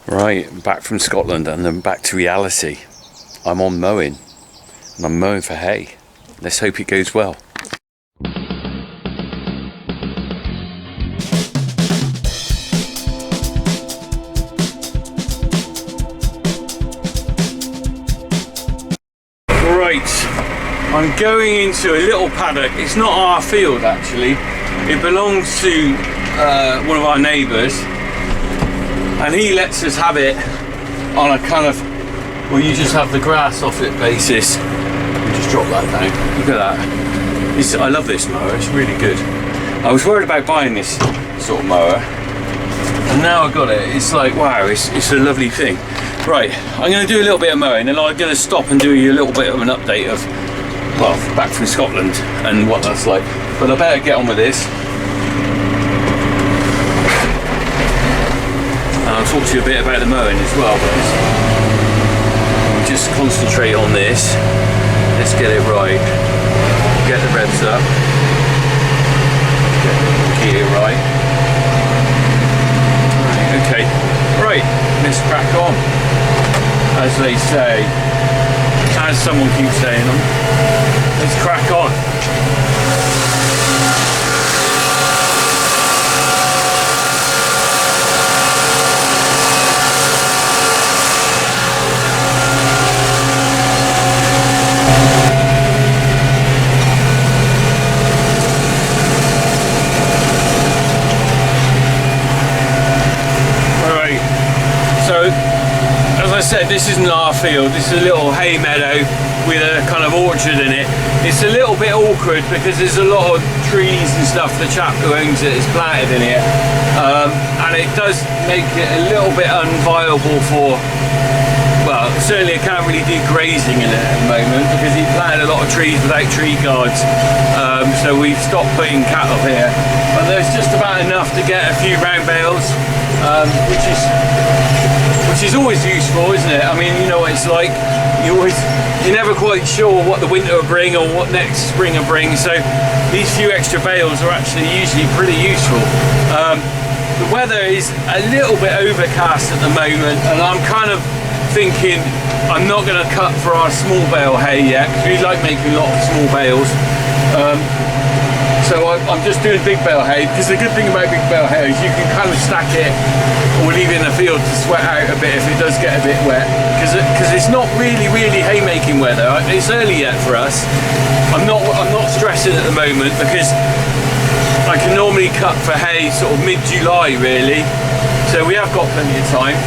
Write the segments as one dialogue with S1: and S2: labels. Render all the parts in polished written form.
S1: Right, back from Scotland and then back to reality. I'm on mowing, and I'm mowing for hay. Let's hope it goes well. Right, I'm going into a little paddock. It's not our field actually. It belongs to one of our neighbours. And he lets us have it on a kind of, well, you just have the grass off it basis. Just drop that down. Look at that. I love this mower. It's really good. I was worried about buying this sort of mower, and now I've got it. It's like, wow, it's a lovely thing. Right, I'm going to do a little bit of mowing, and I'm going to stop and do you a little bit of an update of, well, back from Scotland and what that's like. But I better get on with this. I'll talk to you a bit about the mowing as well, because we'll just concentrate on this. Let's get it right. Get the revs up. Get the gear right. Right, okay. Right, let's crack on. As they say, as someone keeps saying them, let's crack on. This isn't our field, this is a little hay meadow with a kind of orchard in it. It's a little bit awkward because there's a lot of trees and stuff. The chap who owns it is planted in here, and it does make it a little bit unviable for, well, certainly I can't really do grazing in it at the moment because he planted a lot of trees without tree guards, so we've stopped putting cattle here. But there's just about enough to get a few round bales, which is always useful, isn't it? I mean, you know what it's like. You're never quite sure what the winter will bring or what next spring will bring. So these few extra bales are actually usually pretty useful. The weather is a little bit overcast at the moment, and I'm kind of thinking I'm not going to cut for our small bale hay yet because we like making a lot of small bales. So I'm just doing big bale hay, because the good thing about big bale hay is you can kind of stack it or leave it in the field to sweat out a bit if it does get a bit wet, because it's not really haymaking weather. It's early yet for us. I'm not stressing at the moment because I can normally cut for hay sort of mid-July really, so we have got plenty of time.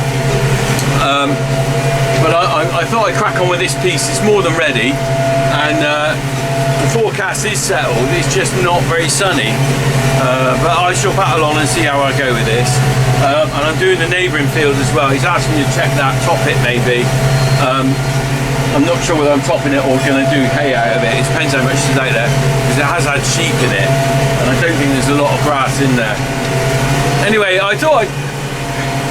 S1: But I thought I'd crack on with this piece. It's more than ready, and the forecast is settled. It's just not very sunny, but I shall battle on and see how I go with this. And I'm doing the neighbouring field as well. He's asked me to check that, top it maybe. I'm not sure whether I'm topping it or going to do hay out of it. It depends how much is out there, because it has had sheep in it, and I don't think there's a lot of grass in there. Anyway, I thought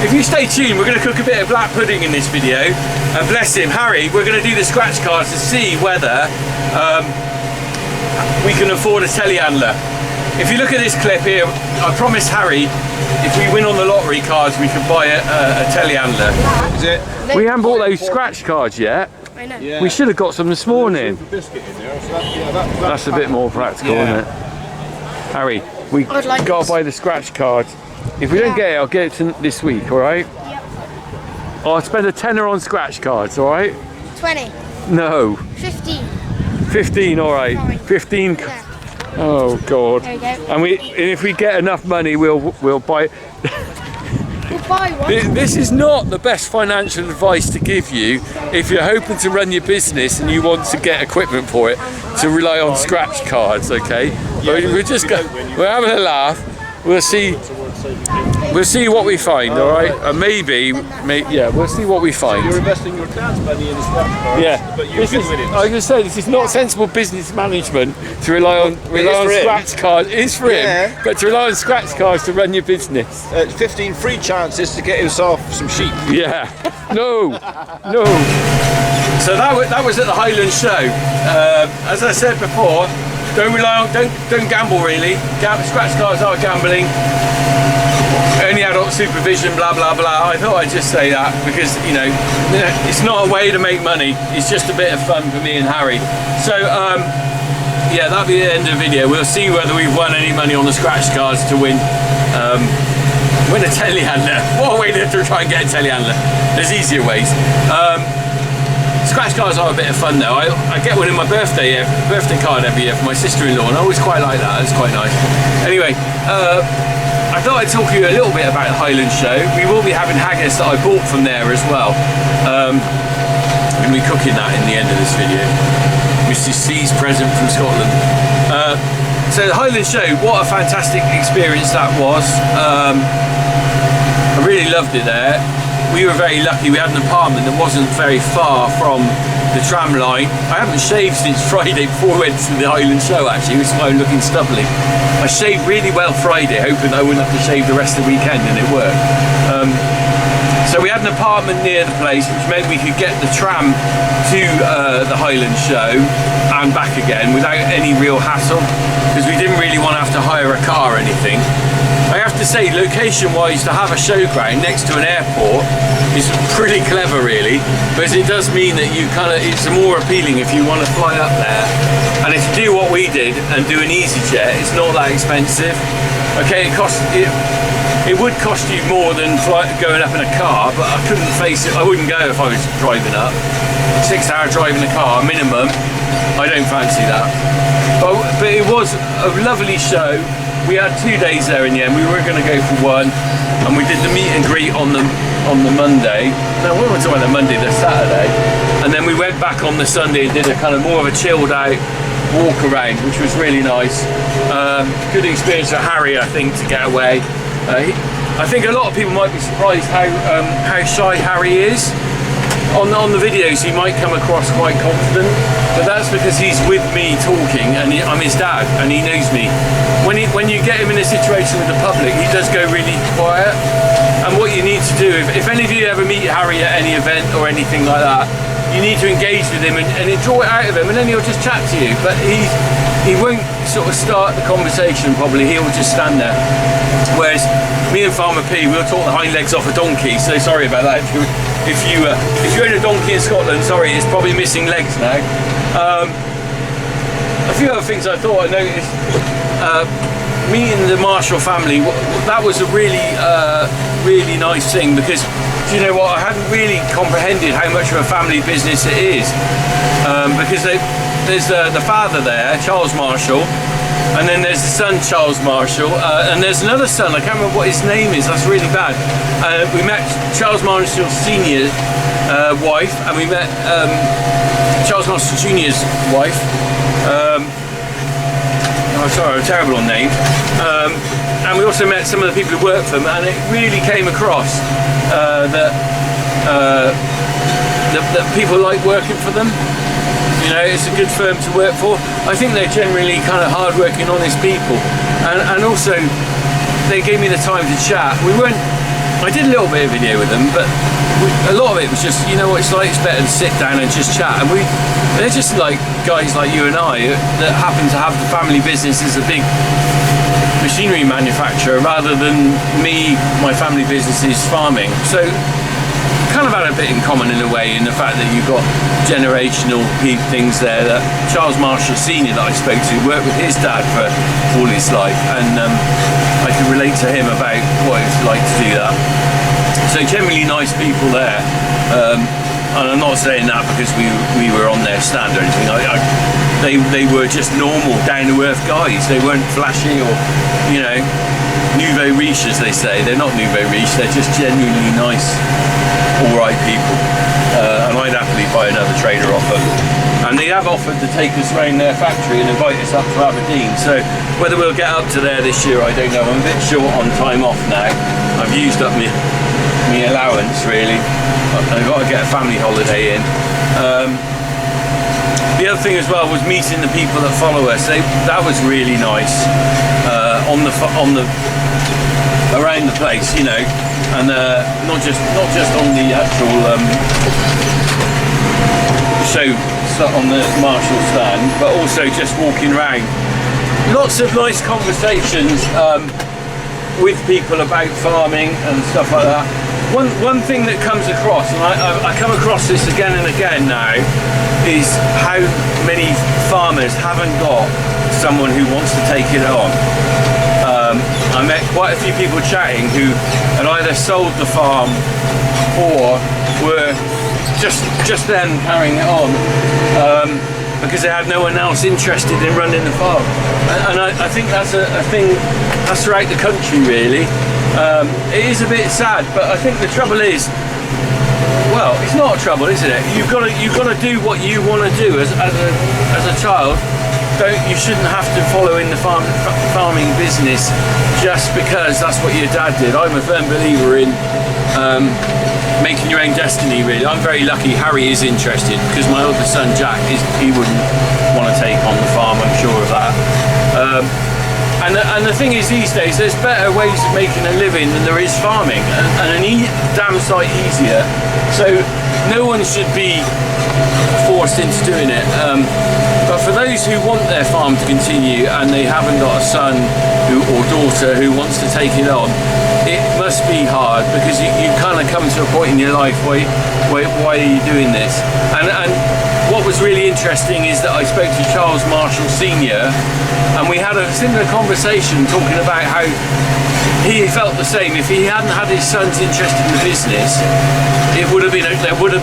S1: if you stay tuned, we're going to cook a bit of black pudding in this video, and bless him, Harry, we're going to do the scratch cards to see whether we can afford a telehandler. If you look at this clip here, I promised Harry if we win on the lottery cards we could buy a telehandler. Is it? We haven't bought those scratch cards yet.
S2: I know.
S1: Yeah. We should have got some this morning. That's a bit more practical, isn't it? Harry, we got to buy the scratch cards. If we don't get it, I'll get it this week, alright?
S2: Yep.
S1: I'll spend a tenner on scratch cards, alright?
S2: 20.
S1: No.
S2: 15.
S1: 15, alright.
S2: Sorry.
S1: 15.
S2: Yeah.
S1: Oh God.
S2: There we go.
S1: And if we get enough money, we'll buy.
S2: We'll buy one.
S1: This is not the best financial advice to give you if you're hoping to run your business and you want to get equipment for it, to rely on scratch cards, okay? We're having a laugh. We'll see what we find, all right? And maybe, we'll see what we find.
S3: So you're investing your dad's money in the scratch cards,
S1: yeah.
S3: but you're good with it.
S1: I was going to say, this is not sensible business management to rely on scratch cards. It is for him, but to rely on scratch cards to run your business.
S3: 15 free chances to get himself some sheep.
S1: Yeah. No. So that was at the Highland show. As I said before, don't gamble really. Scratch cards are gambling. only adult supervision, blah blah blah. I thought I'd just say that because, you know, it's not a way to make money, it's just a bit of fun for me and Harry. So yeah, that'll be the end of the video. We'll see whether we've won any money on the scratch cards to win a telehandler. What a way to try and get a telehandler. There's easier ways. Scratch cards are a bit of fun though. I get one in my birthday card every year for my sister-in-law, and I always quite like that. It's quite nice. Anyway, I thought I'd talk to you a little bit about the Highland show. We will be having haggis that I bought from there as well. I'm going to be cooking that in the end of this video. Mrs. C's present from Scotland. So the Highland show, what a fantastic experience that was. I really loved it there. We were very lucky, we had an apartment that wasn't very far from the tram line. I haven't shaved since Friday before we went to the Highland show actually, which is why I'm looking stubbly. I shaved really well Friday, hoping I wouldn't have to shave the rest of the weekend, and it worked. So we had an apartment near the place, which meant we could get the tram to the Highland show and back again without any real hassle, because we didn't really want to have to hire a car or anything. I have to say, location-wise, to have a showground next to an airport is pretty clever, really, because it does mean that it's more appealing if you want to fly up there. And if you do what we did and do an EasyJet, it's not that expensive. Okay, it would cost you more than going up in a car, but I couldn't face it. I wouldn't go if I was driving up. 6-hour drive in a car minimum. I don't fancy that. But it was a lovely show. We had 2 days there in the end. We were going to go for one, and we did the meet and greet on the Monday. No, we were talking about the Monday, the Saturday, and then we went back on the Sunday and did a kind of more of a chilled out walk around, which was really nice. Good experience for Harry, I think, to get away. I think a lot of people might be surprised how shy Harry is. On the videos he might come across quite confident, but that's because he's with me talking, and I'm his dad and he knows me. When you get him in a situation with the public, he does go really quiet. And what you need to do, if any of you ever meet Harry at any event or anything like that, you need to engage with him and draw it out of him, and then he'll just chat to you. But he won't sort of start the conversation probably, he'll just stand there. Whereas me and Farmer P, we'll talk the hind legs off a donkey, so sorry about that. If you own a donkey in Scotland, sorry, it's probably missing legs now. A few other things I thought I noticed. Meeting the Marshall family, that was a really nice thing, because do you know what, I hadn't really comprehended how much of a family business it is, because there's the father there, Charles Marshall, and then there's the son, Charles Marshall, and there's another son, I can't remember what his name is, that's really bad. We met Charles Marshall Sr.'s wife, and we met Charles Marshall Jr.'s wife. I'm sorry, I'm terrible on names. And we also met some of the people who work for them, and it really came across that people like working for them. You know, it's a good firm to work for. I think they're generally kind of hard-working, honest people, and also they gave me the time to chat. I did a little bit of video with them, but a lot of it was just, you know what it's like, it's better to sit down and just chat. And they're just like guys like you and I that happen to have the family business as a big machinery manufacturer, rather than me, my family business is farming. So kind of had a bit in common in a way, in the fact that you've got generational things there. That Charles Marshall Sr. that I spoke to worked with his dad for all his life, and I could relate to him about what it's like to do that. So generally nice people there, and I'm not saying that because we were on their stand or anything. They were just normal, down-to-earth guys. They weren't flashy or, you know, nouveau riche as they say. They're not nouveau riche, they're just genuinely nice, alright people. And I'd happily buy another trailer off them. And they have offered to take us around their factory and invite us up to Aberdeen. So whether we'll get up to there this year, I don't know. I'm a bit short on time off now. I've used up my allowance really. I've got to get a family holiday in. The other thing as well was meeting the people that follow us. That was really nice. Around the place, you know, and not just on the actual show on the Marshall stand, but also just walking around. Lots of nice conversations. with people about farming and stuff like that, one thing that comes across, and I come across this again and again now, is how many farmers haven't got someone who wants to take it on. I met quite a few people chatting who had either sold the farm or were just then carrying it on because they had no one else interested in running the farm. And I think that's a thing that's throughout the country really. It is a bit sad, but I think the trouble is, well, it's not a trouble, isn't it? You've got to do what you want to do as a child. You shouldn't have to follow in the farming business just because that's what your dad did. I'm a firm believer in making your own destiny, really. I'm very lucky Harry is interested, because my older son Jack, he wouldn't want to take on the farm, I'm sure of that. And the thing is, these days there's better ways of making a living than there is farming, and damn sight easier. So no one should be forced into doing it. But for those who want their farm to continue and they haven't got a son or daughter who wants to take it on, it must be hard, because you kind of come to a point in your life why are you doing this? And what was really interesting is that I spoke to Charles Marshall Sr. and we had a similar conversation talking about how he felt the same. If he hadn't had his sons interested in the business, there would have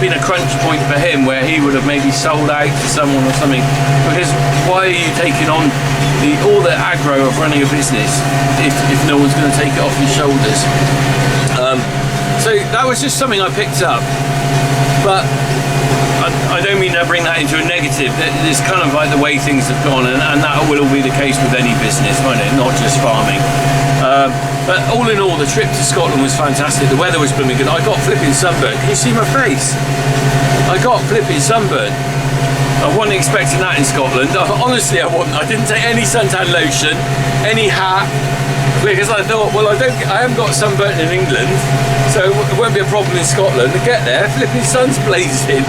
S1: been a crunch point for him where he would have maybe sold out to someone or something. Because why are you taking on all the aggro of running a business if no one's going to take it off your shoulders? So that was just something I picked up, but I don't mean to bring that into a negative. It's kind of like the way things have gone, and that will be the case with any business, won't it? Not just farming. But all in all, the trip to Scotland was fantastic. The weather was blooming good. I got flipping sunburned. Can you see my face? I got flipping sunburned. I wasn't expecting that in Scotland. Honestly, I wasn't. I didn't take any suntan lotion, any hat, because I thought, well, I haven't got sunburnt in England, so it won't be a problem in Scotland. To get there, flipping sun's blazing.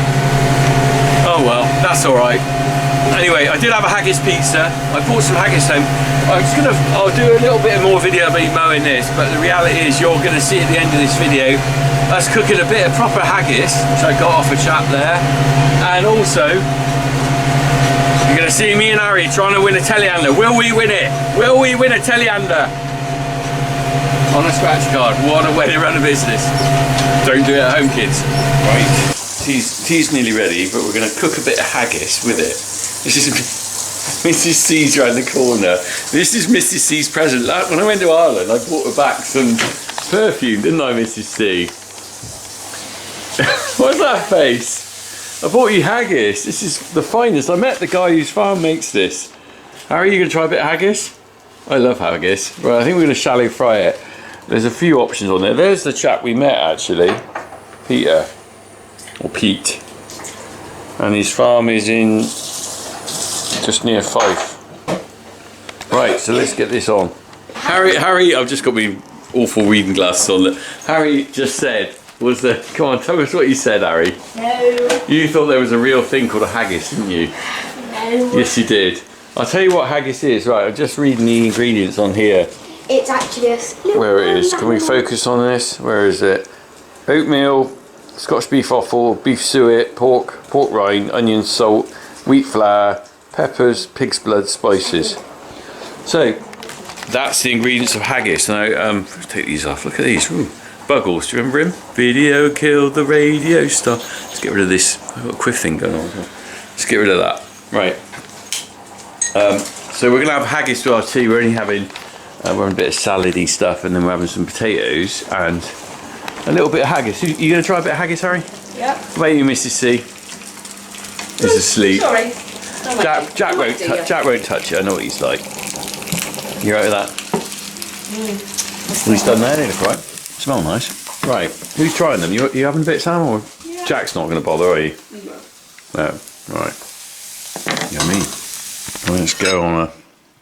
S1: Oh well, that's all right. Anyway, I did have a haggis pizza. I bought some haggis home. I'll do a little bit more video about mowing this, but the reality is you're going to see at the end of this video us cooking a bit of proper haggis, which I got off a chap there, and also you're going to see me and Harry trying to win a telehandler. Will we win it? Will we win a telehandler? On a scratch card. What a way to run a business. Don't do it at home, kids. Right. Tea's nearly ready, but we're going to cook a bit of haggis with it. This is Mrs. C's around the corner. This is Mrs. C's present. When I went to Ireland, I brought her back some perfume, didn't I, Mrs. C? What's that face? I bought you haggis. This is the finest. I met the guy whose farm makes this. Harry, you going to try a bit of haggis? I love haggis. Right, I think we're going to shallow fry it. There's a few options on there. There's the chap we met, actually. Peter. Or Pete. And his farm is in just near Fife. Right, so let's get this on. Harry, I've just got my awful reading glasses on. Harry just said, come on, tell us what you said, Harry.
S2: No.
S1: You thought there was a real thing called a haggis, didn't you?
S2: No.
S1: Yes, you did. I'll tell you what haggis is. Right, I'm just reading the ingredients on here.
S2: It's actually a little
S1: Where it is. Can we focus on this? Where is it? Oatmeal, Scotch beef offal, beef suet, pork rind, onion, salt, wheat flour, peppers, pig's blood, spices. So that's the ingredients of haggis. Now let's take these off. Look at these. Ooh, Buggles, do you remember him? Video killed the radio star. Let's get rid of this. I've got a quiff thing going on. Let's get rid of that. Right. So we're gonna have haggis with our tea. We're only having we're having a bit of salady stuff, and then we're having some potatoes and a little bit of haggis. You going to try a bit of haggis, Harry?
S2: Yep.
S1: How about you, Mrs. C? He's asleep.
S2: Sorry.
S1: Jack won't touch it. I know what he's like. You right with that? Well, he's done that. They look right. Smell nice. Right. Who's trying them? You having a bit, Sam? Or yeah. Jack's not going to bother, are you? No. Right. Yummy. Well, let's go on a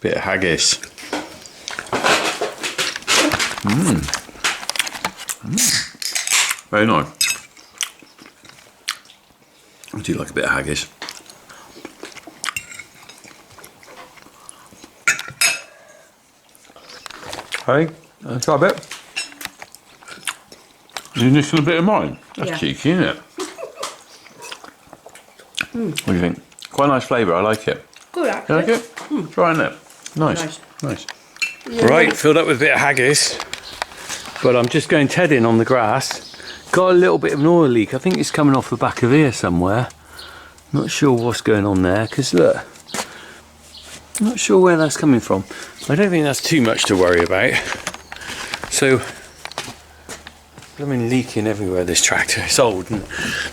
S1: bit of haggis. Very nice. I do like a bit of haggis. Hey, Try a bit. You initial a bit of mine? That's cheeky, isn't it? What do you think? Quite a nice flavour, I like it.
S2: Good, actually.
S1: You like it? Try it. Nice. Right, filled up with a bit of haggis. But I'm just going tedding on the grass. Got a little bit of an oil leak. I think it's coming off the back of here somewhere. Not sure what's going on there, because look. I'm not sure where that's coming from. I don't think that's too much to worry about. So, I'm leaking everywhere, this tractor. It's old, and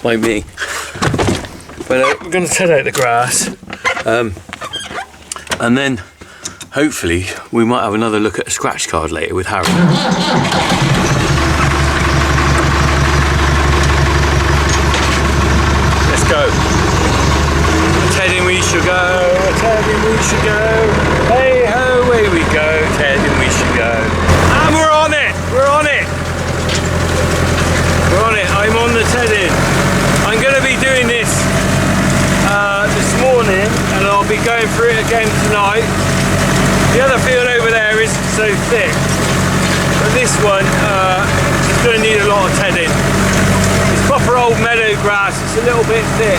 S1: like me. But we're going to ted out the grass. And then, hopefully, we might have another look at a scratch card later with Harry. Let's go. Tedding we shall go, tedding we shall go. Hey ho, away we go, tedding we shall go. And we're on it, we're on it. We're on it, I'm on the tedding. I'm going to be doing this this morning, and I'll be going through it again tonight. The other field over there is so thick, but this one is going to need a lot of tedding. It's proper old meadow grass, it's a little bit thick.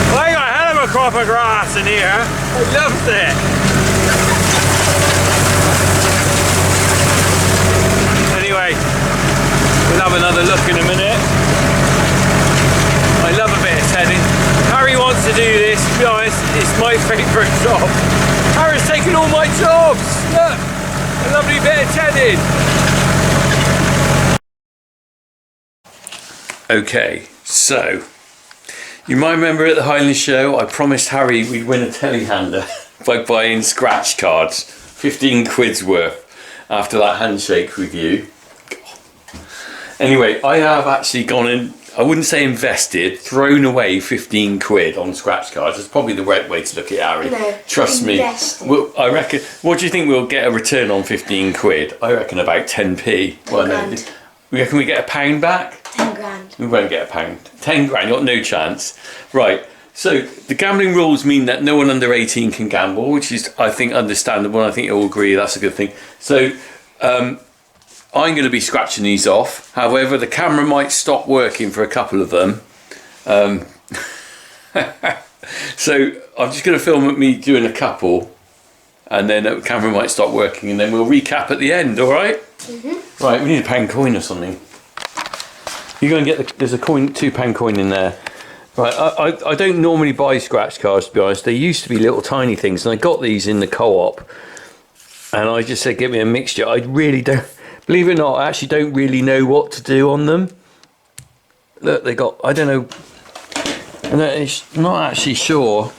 S1: Well, I got a hell of a crop of grass in here. I loved it. Anyway, we'll have another look in a minute. I love a bit of tedding. Harry wants to do this, to be honest, it's my favourite job. Harry's taking all my jobs. Look, a lovely bit of tedding. Okay, so you might remember at the Highland show I promised Harry we'd win a telehandler by buying scratch cards, 15 quid's worth, after that handshake with you. Anyway, I have actually gone and, I wouldn't say invested, thrown away 15 quid on scratch cards. That's probably the right way to look at it, Harry.
S2: No,
S1: trust me. Well, I reckon, what do you think we'll get a return on 15 quid? I reckon about 10p. Well, no, we reckon we get £1 back?
S2: 10 grand.
S1: We won't get £1. 10 grand, you got no chance. Right, so the gambling rules mean that no one under 18 can gamble, which is, I think, understandable. I think you'll agree that's a good thing. So, I'm going to be scratching these off. However, the camera might stop working for a couple of them. So, I'm just going to film me doing a couple, and then the camera might stop working, and then we'll recap at the end, alright? Mm-hmm. Right, we need a £1 coin or something. You're going to get there's a coin, £2 coin in there. Right, I don't normally buy scratch cards, to be honest. They used to be little tiny things, and I got these in the co-op, and I just said, get me a mixture. I really don't, believe it or not, I actually don't really know what to do on them. Look, they got, I don't know, and I'm not actually sure.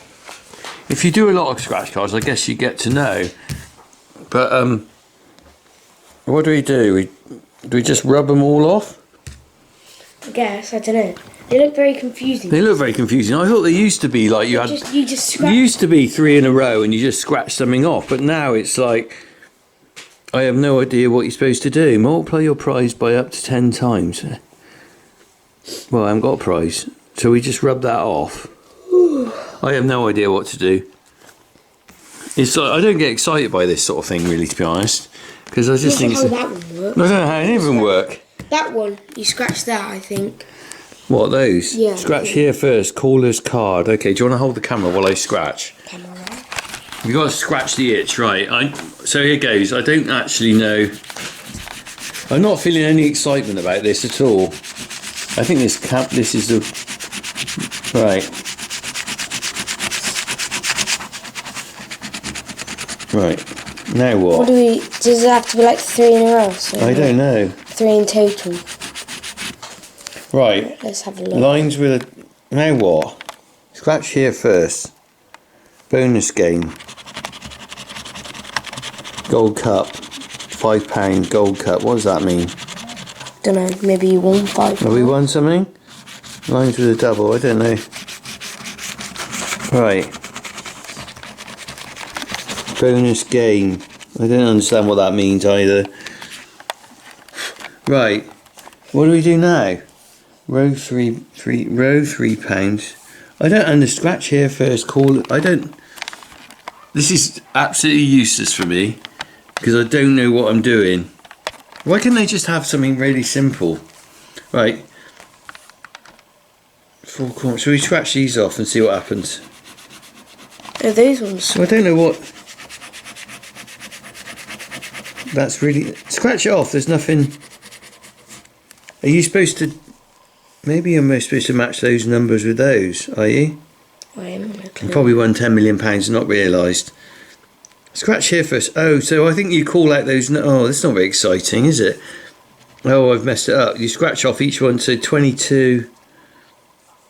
S1: If you do a lot of scratch cards, I guess you get to know. But, what do? Do we just rub them all off?
S2: I guess, I don't know. They look very confusing.
S1: They look very confusing. I thought they used to be like you
S2: just scratch.
S1: Used to be 3 in a row and you just scratch something off, but now it's like I have no idea what you're supposed to do. Multiply your prize by up to 10 times. Well, I haven't got a prize, so we just rub that off. I have no idea what to do. It's like I don't get excited by this sort of thing, really, to be honest, because I just think
S2: how that one works.
S1: I don't know how any of them work.
S2: That one, you scratch that, I think.
S1: What, those?
S2: Yeah.
S1: Scratch here first, caller's card. Okay, do you want to hold the camera while I scratch?
S2: Camera.
S1: You've got to scratch the itch, right? So here goes. I don't actually know. I'm not feeling any excitement about this at all. I think this is the... Right. Right. Now what?
S2: What does it have to be like 3 in a row? So
S1: I don't know.
S2: 3 in total.
S1: Right.
S2: Let's have a look.
S1: Lines with a... Now what? Scratch here first. Bonus game. Gold cup. £5 gold cup. What does that mean?
S2: Don't know. Maybe you won 5.
S1: Have we won something? Lines with a double. I don't know. Right. Bonus game. I don't understand what that means either. Right. What do we do now? Row £3. I don't understand. Scratch here first. Call it. I don't. This is absolutely useless for me because I don't know what I'm doing.
S4: Why can't they just have something really simple? Right. 4 corners. Shall we scratch these off and see what happens?
S2: Oh, those ones.
S4: Well, I don't know what. That's really. Scratch it off. There's nothing. Are you supposed to? Maybe you're supposed to match those numbers with those. Are you?
S2: I am.
S4: You probably won £10 million and not realised. Scratch here first. Oh, so I think you call out those. Oh, that's not very exciting, is it? Oh, I've messed it up. You scratch off each one. So 22.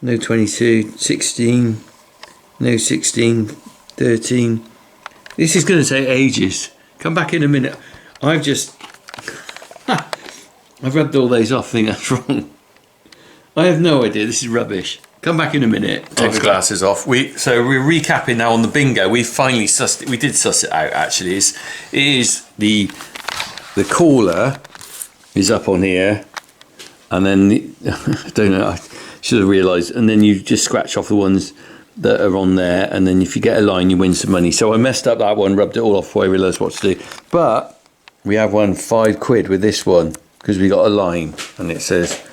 S4: No 22. 16. No 16. 13. This is going to take ages. Come back in a minute. I've just. I've rubbed all those off. I think that's wrong. I have no idea. This is rubbish. Come back in a minute. Take the glasses off. So we're recapping now on the bingo. We finally sussed it. We did suss it out actually. It is the caller is up on here, and then I don't know. I should have realised. And then you just scratch off the ones that are on there, and then if you get a line, you win some money. So I messed up that one, rubbed it all off before I realised what to do. But we have won £5 with this one because we got a line, and it says.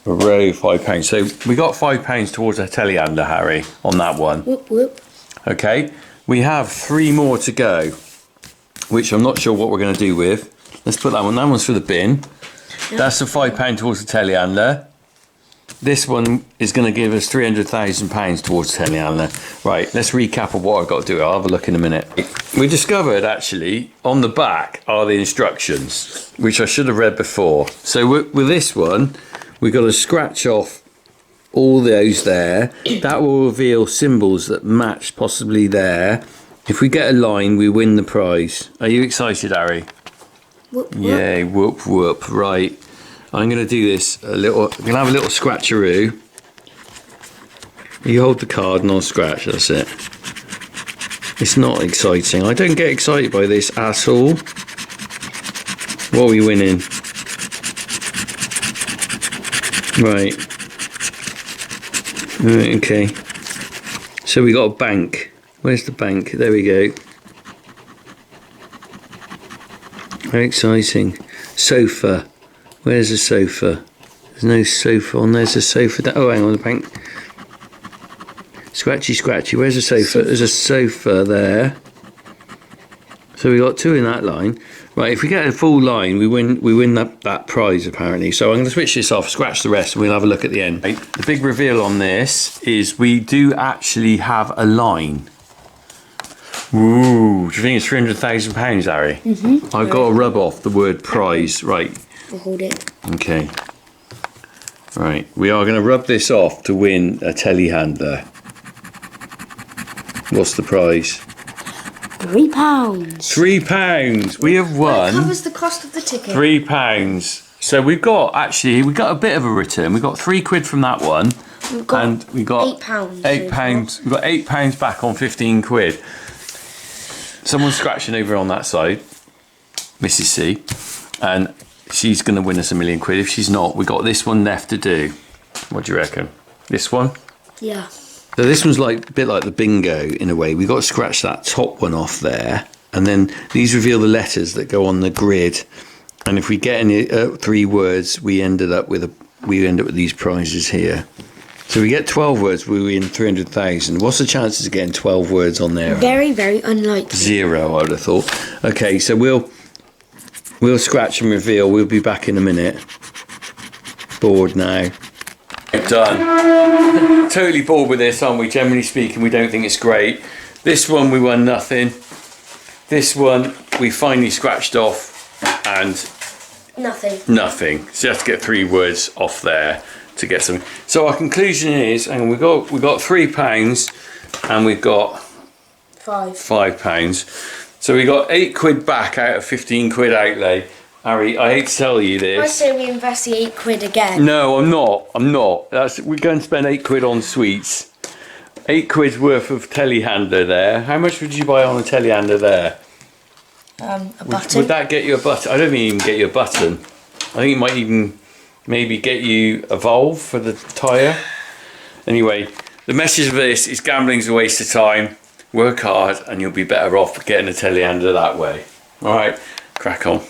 S4: Row £5. So we got £5 towards a telehandler, Harry, on that one.
S2: Whoop whoop.
S4: Okay, we have 3 more to go, which I'm not sure what we're going to do with. Let's put that one. That one's for the bin. Yep. That's the £5 towards the telehandler. This one is going to give us £300,000 towards the telehandler. Right, let's recap of what I've got to do. I'll have a look in a minute. We discovered actually on the back are the instructions, which I should have read before. So with this one. We've got to scratch off all those there. That will reveal symbols that match possibly there. If we get a line, we win the prize. Are you excited, Harry?
S2: Whoop, whoop.
S4: Yay, whoop, whoop. Right. I'm going to do this a little. I'm going to have a little scratcheroo. You hold the card and I'll scratch. That's it. It's not exciting. I don't get excited by this at all. What are we winning? Right. Okay. So we got a bank. Where's the bank? There we go. Very exciting. Sofa. Where's the sofa? There's no sofa on. There's a sofa. Oh, hang on. The bank. Scratchy, scratchy. Where's the sofa? There's a sofa there. So we got 2 in that line. Right, if we get a full line, we win that prize apparently. So I'm going to switch this off, scratch the rest, and we'll have a look at the end. Right, the big reveal on this is we do actually have a line. Ooh, do you think it's £300,000, Harry? Mm-hmm. I've got to rub off the word prize. Right.
S2: We'll hold it.
S4: Okay. Right, we are going to rub this off to win a telehandler. What's the prize?
S2: £3.
S4: £3. We have won.
S2: That covers the cost of the ticket.
S4: £3. So we got a bit of a return. We got £3 from that one, and we got
S2: £8.
S4: £8. We got £8 back on £15. Someone's scratching over on that side, Mrs. C, and she's going to win us £1 million. If she's not, we got this one left to do. What do you reckon? This one?
S2: Yeah.
S4: So this one's like a bit like the bingo in a way. We got to scratch that top one off there, and then these reveal the letters that go on the grid. And if we get any 3 words, we end up with these prizes here. So we get 12 words, we win 300,000. What's the chances of getting 12 words on there?
S2: Very, very unlikely. 0,
S4: I would have thought. Okay, so we'll scratch and reveal. We'll be back in a minute. Bored now. Done. Totally bored with this, aren't we? Generally speaking, we don't think it's great. This one we won nothing. This one we finally scratched off, and nothing. So you have to get 3 words off there to get something. So our conclusion is, and we got £3 and we've got £5. So we got £8 back out of £15 outlay. Harry, I hate to tell you this.
S2: I say we invest the £8 again.
S4: No, I'm not. We're going to spend £8 on sweets. £8 worth of telehandler there. How much would you buy on a telehandler there?
S2: A button.
S4: Would that get you a button? I don't think even get you a button. I think it might even maybe get you a valve for the tyre. Anyway, the message of this is gambling's a waste of time. Work hard and you'll be better off getting a telehandler that way. All right, crack on.